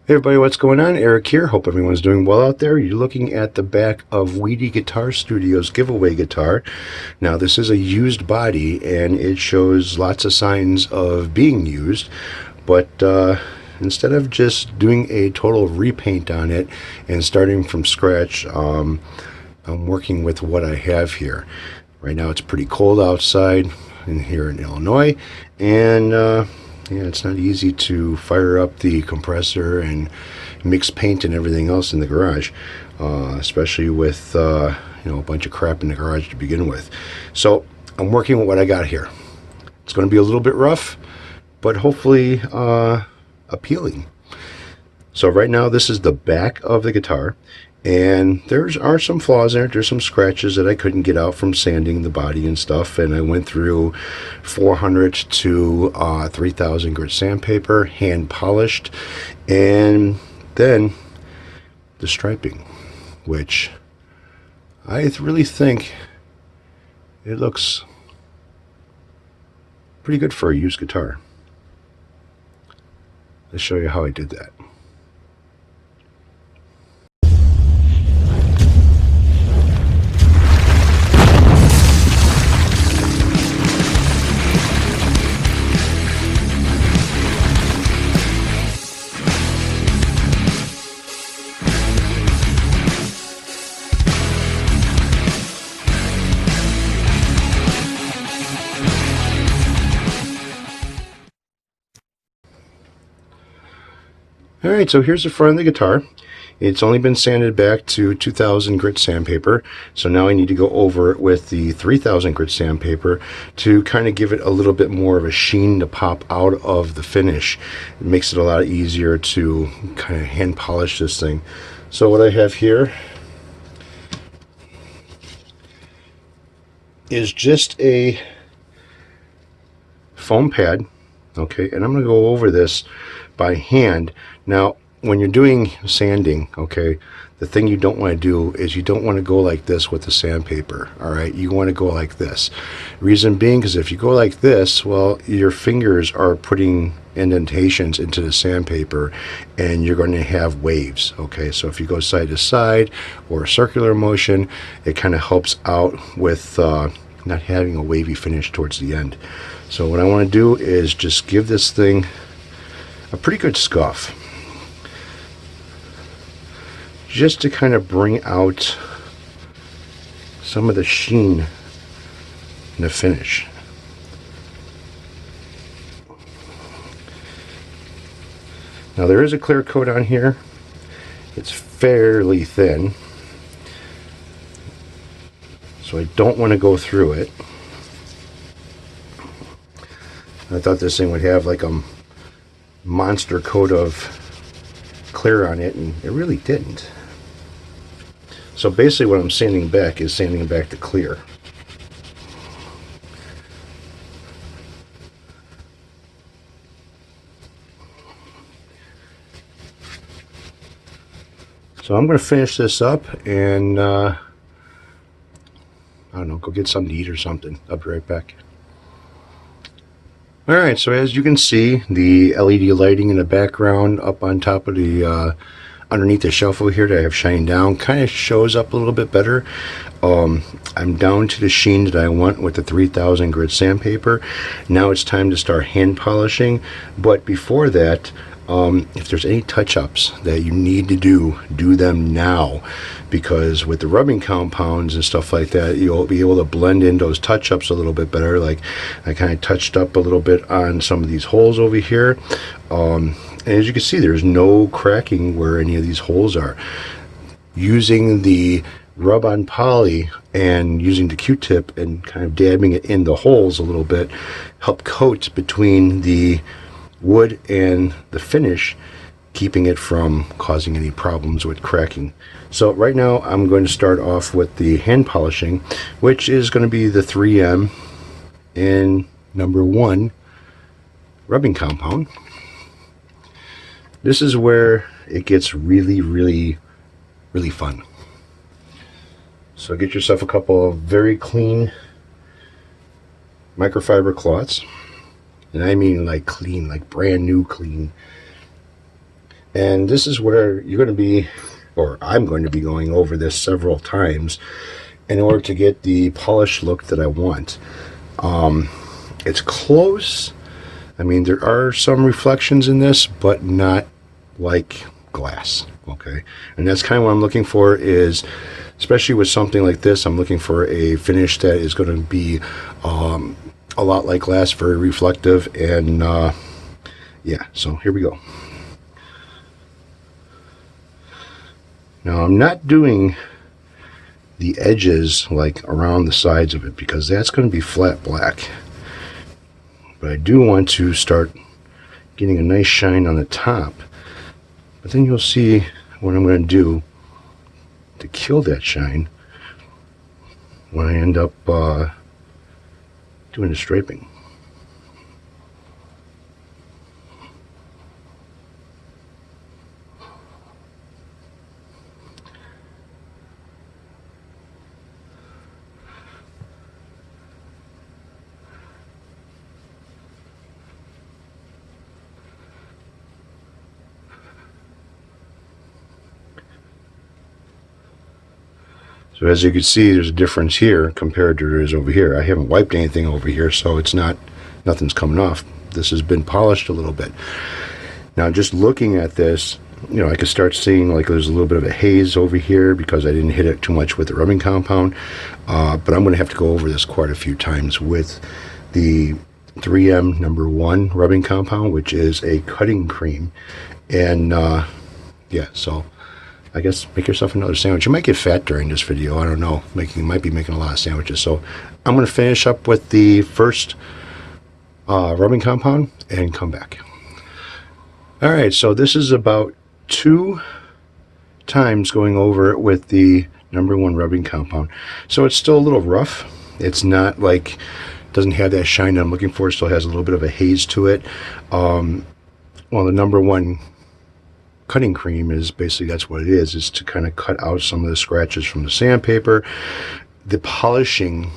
Hey everybody, what's going on? Eric here. Hope everyone's doing well out there. You're looking at the back of Weedy Guitar Studio's giveaway guitar. Now this is a used body and it shows lots of signs of being used, but instead of just doing a total repaint on it and starting from scratch, I'm working with what I have here. Right now it's pretty cold outside here in Illinois, and yeah, it's not easy to fire up the compressor and mix paint and everything else in the garage, especially with a bunch of crap in the garage to begin with. So I'm working with what I got here. It's going to be a little bit rough, but hopefully appealing. So right now this is the back of the guitar, and there are some flaws in it. There's some scratches that I couldn't get out from sanding the body and stuff, and I went through 400 to 3000 grit sandpaper, hand polished, and then the striping, which I really think it looks pretty good for a used guitar. Let's show you how I did that. Alright, so here's the front of the guitar. It's only been sanded back to 2000 grit sandpaper, so now I need to go over it with the 3000 grit sandpaper to kind of give it a little bit more of a sheen to pop out of the finish. It makes it a lot easier to kind of hand polish this thing. So what I have here is just a foam pad, okay, and I'm going to go over this by hand. Now when you're doing sanding, okay, the thing you don't want to do is you don't want to go like this with the sandpaper. All right, you want to go like this. Reason being is if you go like this, well, your fingers are putting indentations into the sandpaper and you're going to have waves. Okay, so if you go side to side or a circular motion, it kind of helps out with not having a wavy finish towards the end. So what I want to do is just give this thing a pretty good scuff, just to kind of bring out some of the sheen in the finish. Now there is a clear coat on here. It's fairly thin, so I don't want to go through it. I thought this thing would have like a monster coat of clear on it, and it really didn't. So basically what I'm sanding back is sanding back the clear. So I'm going to finish this up and I don't know, go get something to eat or something. I'll be right back. Alright, so as you can see, the LED lighting in the background up on top of the underneath the shelf over here that I have shining down kind of shows up a little bit better. I'm down to the sheen that I want with the 3000 grit sandpaper. Now it's time to start hand polishing, but before that, if there's any touch-ups that you need to do them now, because with the rubbing compounds and stuff like that, you'll be able to blend in those touch-ups a little bit better. Like I kind of touched up a little bit on some of these holes over here, and as you can see, there's no cracking where any of these holes are. Using the rub-on poly and using the Q-tip and kind of dabbing it in the holes a little bit help coat between the wood and the finish, keeping it from causing any problems with cracking. So right now I'm going to start off with the hand polishing, which is going to be the 3M and number 1 rubbing compound. This is where it gets really fun. So get yourself a couple of very clean microfiber cloths, and I mean like clean, like brand new clean. And this is where you're going to be, or I'm going to be going over this several times in order to get the polished look that I want. It's close. I mean, there are some reflections in this, but not like glass. Okay, and that's kind of what I'm looking for, is especially with something like this, I'm looking for a finish that is going to be a lot like glass, very reflective. And yeah, so here we go. Now I'm not doing the edges like around the sides of it, because that's going to be flat black, but I do want to start getting a nice shine on the top. But then you'll see what I'm going to do to kill that shine when I end up doing the striping. So as you can see, there's a difference here compared to there is over here. I haven't wiped anything over here, so it's not, nothing's coming off. This has been polished a little bit. Now just looking at this, you know, I could start seeing like there's a little bit of a haze over here because I didn't hit it too much with the rubbing compound. But I'm going to have to go over this quite a few times with the 3M #1 rubbing compound, which is a cutting cream. And yeah, so I guess make yourself another sandwich. You might get fat during this video. I don't know. Might be making a lot of sandwiches. So I'm going to finish up with the first rubbing compound and come back. All right, so this is about 2 times going over it with the #1 rubbing compound. So it's still a little rough. It's not like, doesn't have that shine that I'm looking for. It still has a little bit of a haze to it. Well, the #1 cutting cream is basically, that's what it is to kind of cut out some of the scratches from the sandpaper. The polishing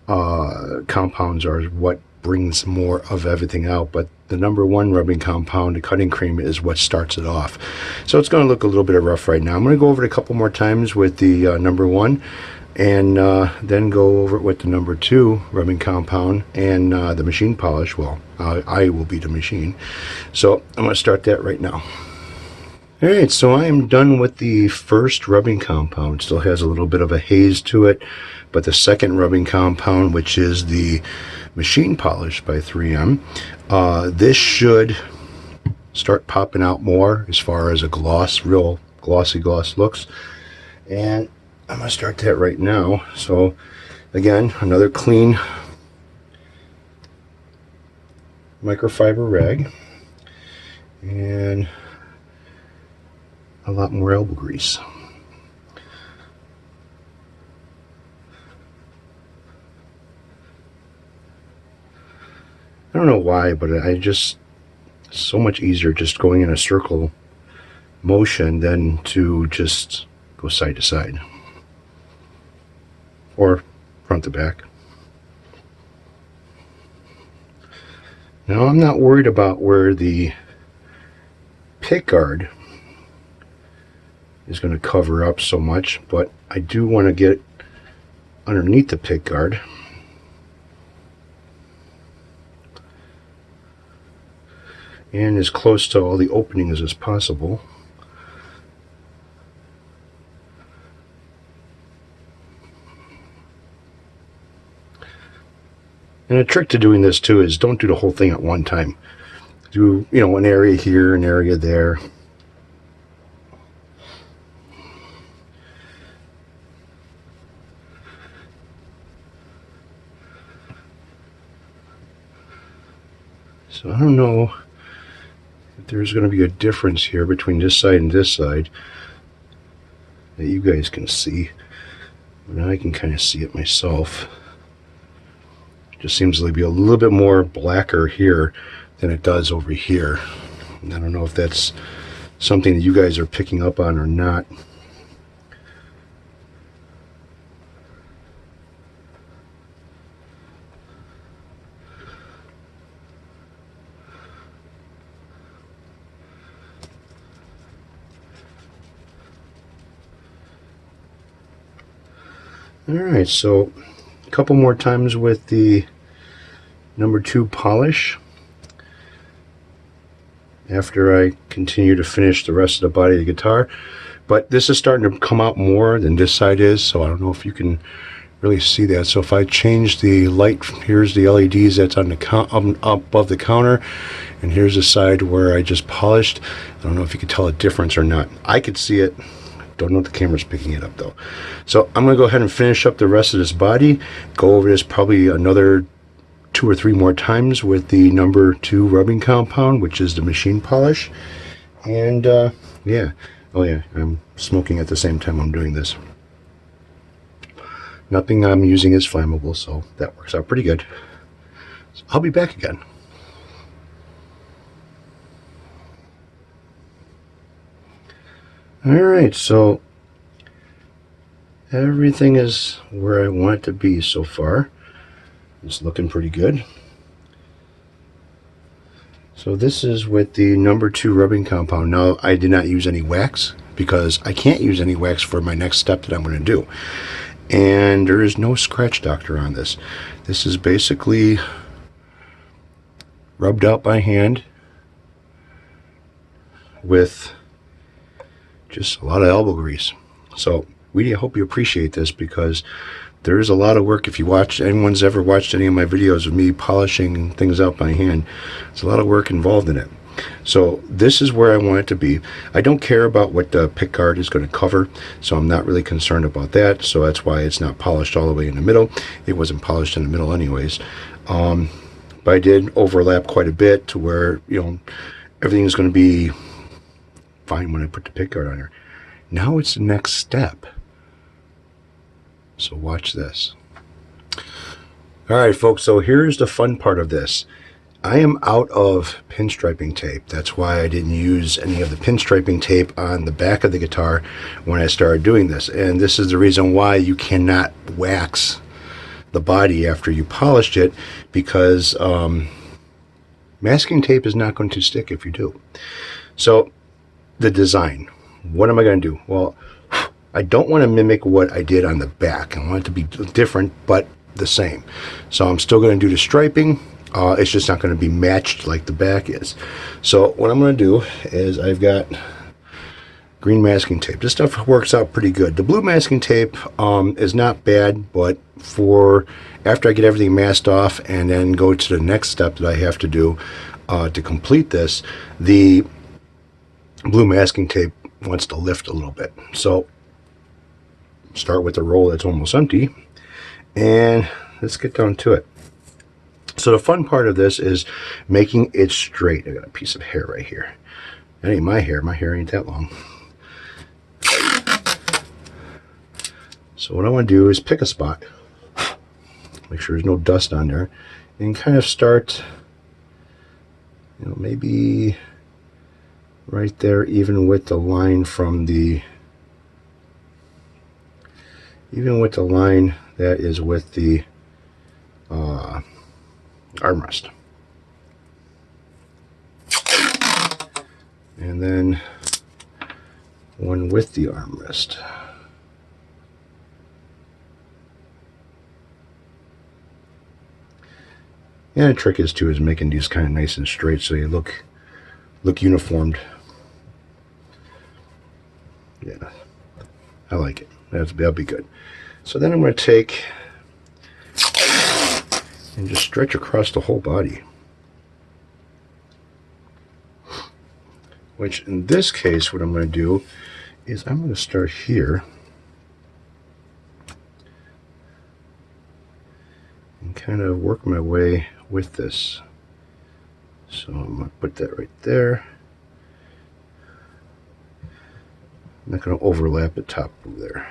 compounds are what brings more of everything out, but the #1 rubbing compound, the cutting cream, is what starts it off. So it's going to look a little bit rough right now. I'm going to go over it a couple more times with the #1, and then go over it with the #2 rubbing compound and the machine polish. Well, I will be the machine. So I'm going to start that right now. Alright, so I am done with the first rubbing compound. It still has a little bit of a haze to it, but the second rubbing compound, which is the machine polish by 3M, this should start popping out more as far as a gloss, real glossy gloss looks. And I'm going to start that right now. So again, another clean microfiber rag, and a lot more elbow grease. I don't know why, but I just, so much easier just going in a circle motion than to just go side to side or front to back. Now I'm not worried about where the pick guard is going to cover up so much, but I do want to get underneath the pick guard and as close to all the openings as possible. And a trick to doing this too is don't do the whole thing at one time. Do, you know, an area here, an area there. So I don't know if there's going to be a difference here between this side and this side that you guys can see, but I can kind of see it myself. It just seems to be a little bit more blacker here than it does over here. And I don't know if that's something that you guys are picking up on or not. Alright, so a couple more times with the number 2 polish after I continue to finish the rest of the body of the guitar. But this is starting to come out more than this side is, so I don't know if you can really see that. So if I change the light, here's the LEDs that's on the above the counter, and here's the side where I just polished. I don't know if you can tell a difference or not. I could see it. Don't know if the camera's picking it up though. So I'm going to go ahead and finish up the rest of this body, go over this probably another 2 or 3 more times with the number 2 rubbing compound, which is the machine polish. And yeah, oh yeah, I'm smoking at the same time I'm doing this. Nothing I'm using is flammable, so that works out pretty good. So I'll be back again. Alright, so everything is where I want it to be so far. It's looking pretty good. So this is with the number 2 rubbing compound. Now, I did not use any wax because I can't use any wax for my next step that I'm going to do. And there is no scratch doctor on this. This is basically rubbed out by hand with just a lot of elbow grease. So Weedy, I hope you appreciate this, because there is a lot of work. If you watch, anyone's ever watched any of my videos of me polishing things out by hand, it's a lot of work involved in it. So this is where I want it to be. I don't care about what the pick guard is going to cover, so I'm not really concerned about that. So that's why it's not polished all the way in the middle. It wasn't polished in the middle anyways. But I did overlap quite a bit to where, you know, everything is going to be fine when I put the pick guard on there. Now it's the next step. So watch this. Alright folks, so here's the fun part of this. I am out of pinstriping tape. That's why I didn't use any of the pinstriping tape on the back of the guitar when I started doing this. And this is the reason why you cannot wax the body after you polished it, because masking tape is not going to stick if you do. So the design, what am I going to do? Well, I don't want to mimic what I did on the back. I want it to be different but the same. So I'm still going to do the striping. It's just not going to be matched like the back is. So what I'm going to do is, I've got green masking tape. This stuff works out pretty good. The blue masking tape is not bad, but for after I get everything masked off and then go to the next step that I have to do to complete this, the blue masking tape wants to lift a little bit. So start with the roll that's almost empty, and let's get down to it. So the fun part of this is making it straight. I got a piece of hair right here. That ain't my hair. My hair ain't that long. So what I want to do is pick a spot, make sure there's no dust on there, and kind of start, you know, maybe right there, even with the line from the, that is with the armrest. And then one with the armrest. And the trick is making these kind of nice and straight so you look uniformed. Yeah, I like it. That'll be good. So then I'm going to take and just stretch across the whole body. Which in this case, what I'm going to do is I'm going to start here and kind of work my way with this. So I'm going to put that right there. I'm not going to overlap the top over there.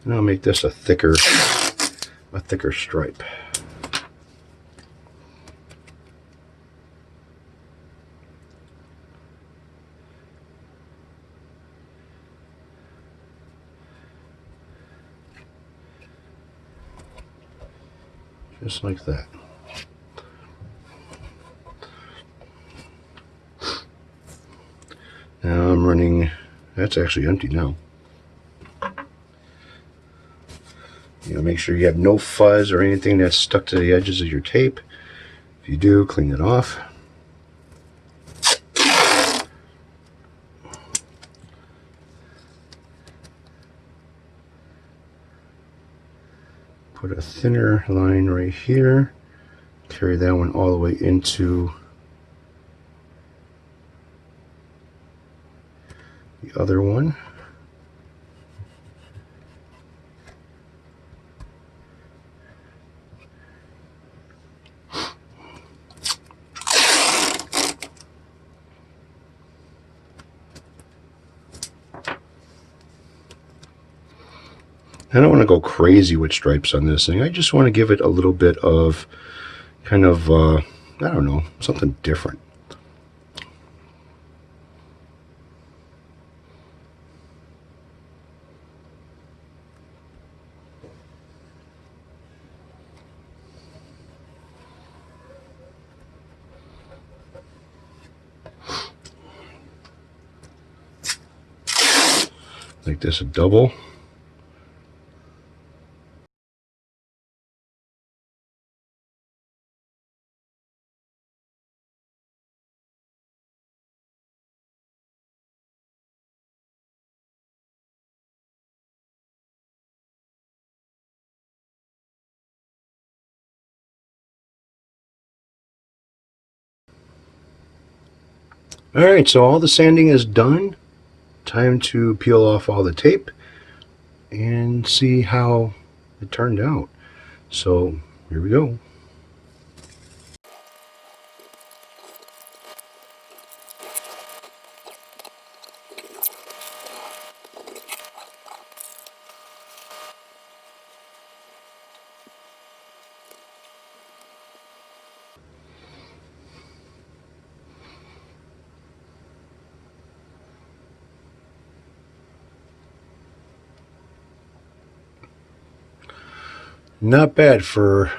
And I'll make this a thicker stripe. Just like that. Now That's actually empty now. You know, make sure you have no fuzz or anything that's stuck to the edges of your tape. If you do, clean it off. Put a thinner line right here. Carry that one all the way into the other one. I don't want to go crazy with stripes on this thing. I just want to give it a little bit of kind of, I don't know, something different. Like this, a double. Alright, so all the sanding is done. Time to peel off all the tape and see how it turned out. So here we go. Not bad for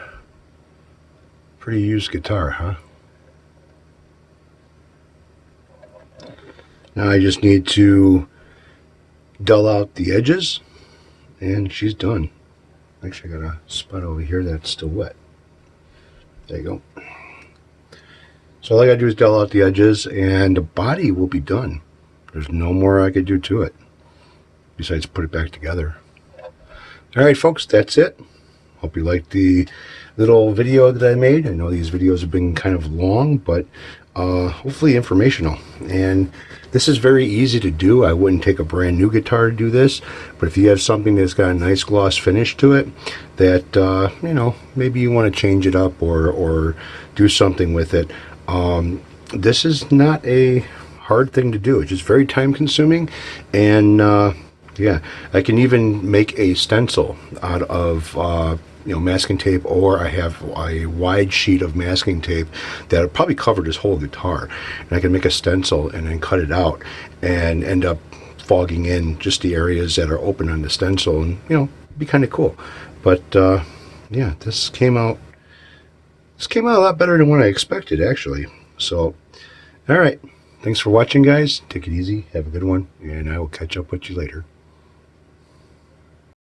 pretty used guitar, huh? Now I just need to dull out the edges and she's done. Actually, I got a spot over here that's still wet. There you go. So all I gotta do is dull out the edges and the body will be done. There's no more I could do to it besides put it back together. Alright folks, that's it. Hope you liked the little video that I made. I know these videos have been kind of long, but hopefully informational. And this is very easy to do. I wouldn't take a brand new guitar to do this, but if you have something that's got a nice gloss finish to it that you know, maybe you want to change it up or do something with it, this is not a hard thing to do. It's just very time consuming, and yeah, I can even make a stencil out of you know, masking tape, or I have a wide sheet of masking tape that'll probably cover this whole guitar, and I can make a stencil and then cut it out and end up fogging in just the areas that are open on the stencil, and you know, be kind of cool. But yeah, this came out a lot better than what I expected, actually. So all right, thanks for watching, guys. Take it easy, have a good one, and I will catch up with you later.